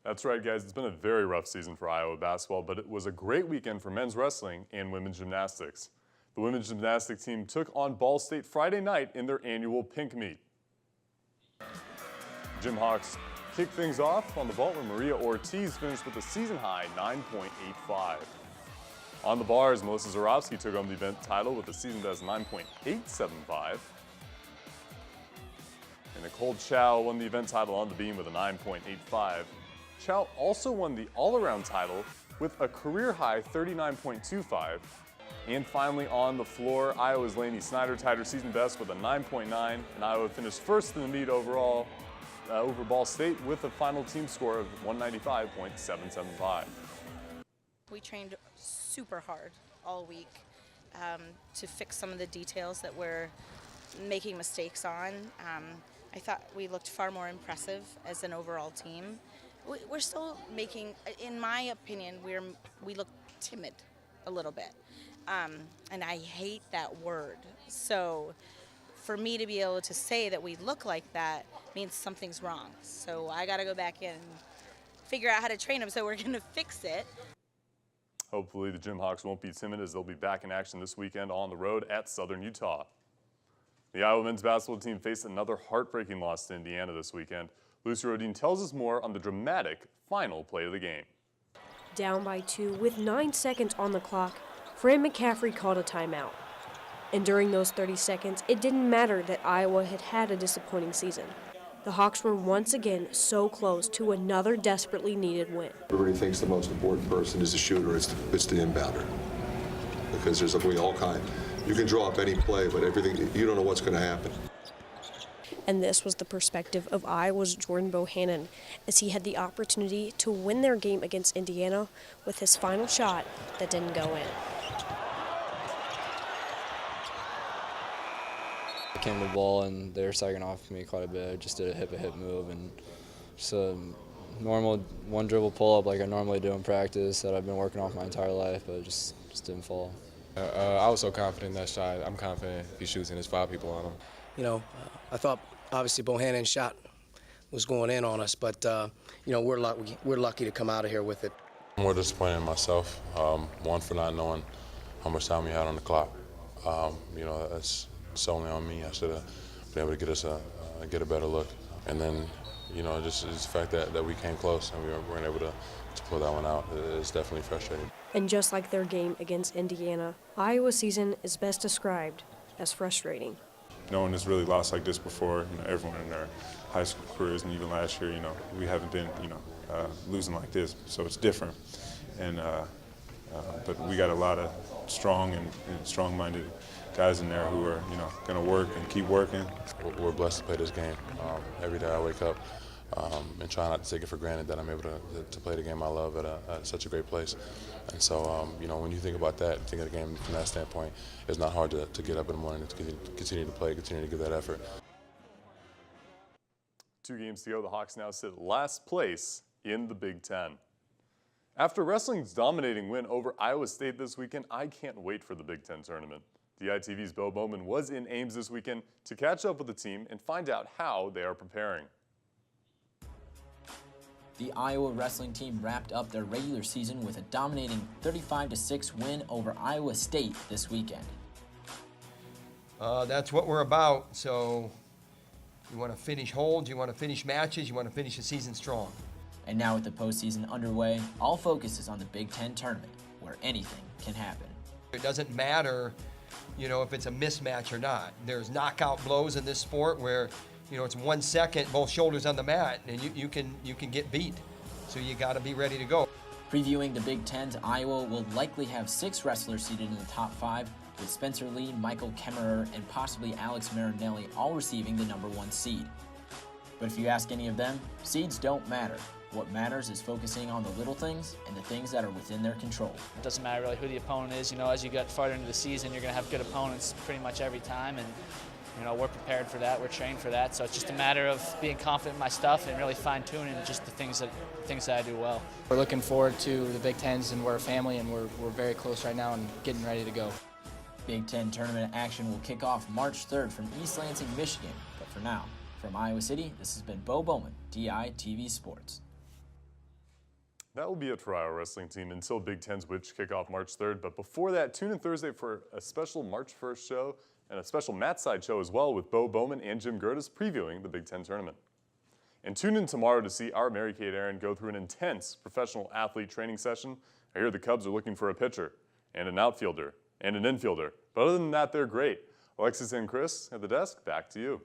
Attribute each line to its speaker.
Speaker 1: That's right, guys. It's been a very rough season for Iowa basketball, but it was a great weekend for men's wrestling and women's gymnastics. The women's gymnastics team took on Ball State Friday night in their annual pink meet. Gym Hawks kicked things off on the vault where Maria Ortiz finished with a season-high 9.85. On the bars, Melissa Zarowski took home the event title with a season-best 9.875. And Nicole Chow won the event title on the beam with a 9.85. Chow also won the all-around title with a career-high 39.25. And finally on the floor, Iowa's Lainey Snyder tied her season best with a 9.9, and Iowa finished first in the meet overall over Ball State with a final team score of 195.775.
Speaker 2: We trained super hard all week to fix some of the details that we're making mistakes on. I thought we looked far more impressive as an overall team. We're still making, in my opinion, we look timid a little bit. And I hate that word. So for me to be able to say that we look like that means something's wrong. So I got to go back in and figure out how to train them, so we're going to fix it.
Speaker 1: Hopefully the Gym Hawks won't be timid as they'll be back in action this weekend on the road at Southern Utah. The Iowa men's basketball team faced another heartbreaking loss to Indiana this weekend. Lucy Rodin tells us more on the dramatic final play of the game.
Speaker 3: Down by 2 with 9 seconds on the clock, Fran McCaffrey called a timeout. And during those 30 seconds, it didn't matter that Iowa had a disappointing season. The Hawks were once again so close to another desperately needed win.
Speaker 4: Everybody thinks the most important person is the shooter, it's the inbounder. Because there's all kind. You can draw up any play, but everything, you don't know what's going to happen.
Speaker 3: And this was the perspective of Iowa's Jordan Bohannon as he had the opportunity to win their game against Indiana with his final shot that didn't go in.
Speaker 5: I came to the ball and they were sagging off me quite a bit. I just did a hip move and just a normal one dribble pull up like I normally do in practice that I've been working off my entire life, but it just didn't fall.
Speaker 6: I was so confident in that shot. I'm confident if he shoots and there's 5 people on him.
Speaker 7: You know, I thought obviously Bohannon's shot was going in on us, but you know, we're lucky to come out of here with it.
Speaker 6: I'm more disappointed in myself. One, for not knowing how much time we had on the clock. You know, that's solely on me. I should have been able to get us get a better look. And then, you know, just the fact that we came close and we weren't able to pull that one out is definitely frustrating.
Speaker 3: And just like their game against Indiana, Iowa's season is best described as frustrating.
Speaker 8: No one has really lost like this before. You know, everyone in their high school careers and even last year, you know, we haven't been, you know, losing like this. So it's different. And but we got a lot of strong and strong-minded guys in there who are, you know, going to work and keep working.
Speaker 6: We're blessed to play this game. Every day I wake up and try not to take it for granted that I'm able to play the game I love at such a great place. And so, you know, when you think about that, think of the game from that standpoint, it's not hard to get up in the morning and to continue to play, continue to give that effort.
Speaker 1: 2 games to go, the Hawks now sit last place in the Big Ten. After wrestling's dominating win over Iowa State this weekend, I can't wait for the Big Ten tournament. DITV's Bo Bowman was in Ames this weekend to catch up with the team and find out how they are preparing.
Speaker 9: The Iowa wrestling team wrapped up their regular season with a dominating 35-6 win over Iowa State this weekend.
Speaker 10: That's what we're about. So you want to finish holds, you want to finish matches, you want to finish the season strong.
Speaker 9: And now with the postseason underway, all focus is on the Big Ten tournament, where anything can happen.
Speaker 10: It doesn't matter, you know, if it's a mismatch or not. There's knockout blows in this sport where, you know, it's 1 second, both shoulders on the mat, and you can get beat. So you got to be ready to go.
Speaker 9: Previewing the Big Ten's, Iowa will likely have 6 wrestlers seated in the top 5, with Spencer Lee, Michael Kemmerer, and possibly Alex Marinelli all receiving the #1 seed. But if you ask any of them, seeds don't matter. What matters is focusing on the little things and the things that are within their control.
Speaker 11: It doesn't matter really who the opponent is. You know, as you get farther into the season, you're going to have good opponents pretty much every time, and you know, we're prepared for that. We're trained for that. So it's just a matter of being confident in my stuff and really fine-tuning just the things that I do well.
Speaker 12: We're looking forward to the Big Tens, and we're a family, and we're very close right now and getting ready to go.
Speaker 9: Big Ten tournament action will kick off March 3rd from East Lansing, Michigan. But for now, from Iowa City, this has been Bo Bowman, DITV Sports.
Speaker 1: That will be it for our wrestling team until Big Ten's Witch kickoff March 3rd. But before that, tune in Thursday for a special March 1st show and a special Mat Side show as well with Bo Bowman and Jim Gertis previewing the Big Ten tournament. And tune in tomorrow to see our Mary-Kate Aaron go through an intense professional athlete training session. I hear the Cubs are looking for a pitcher and an outfielder and an infielder. But other than that, they're great. Alexis and Chris at the desk, back to you.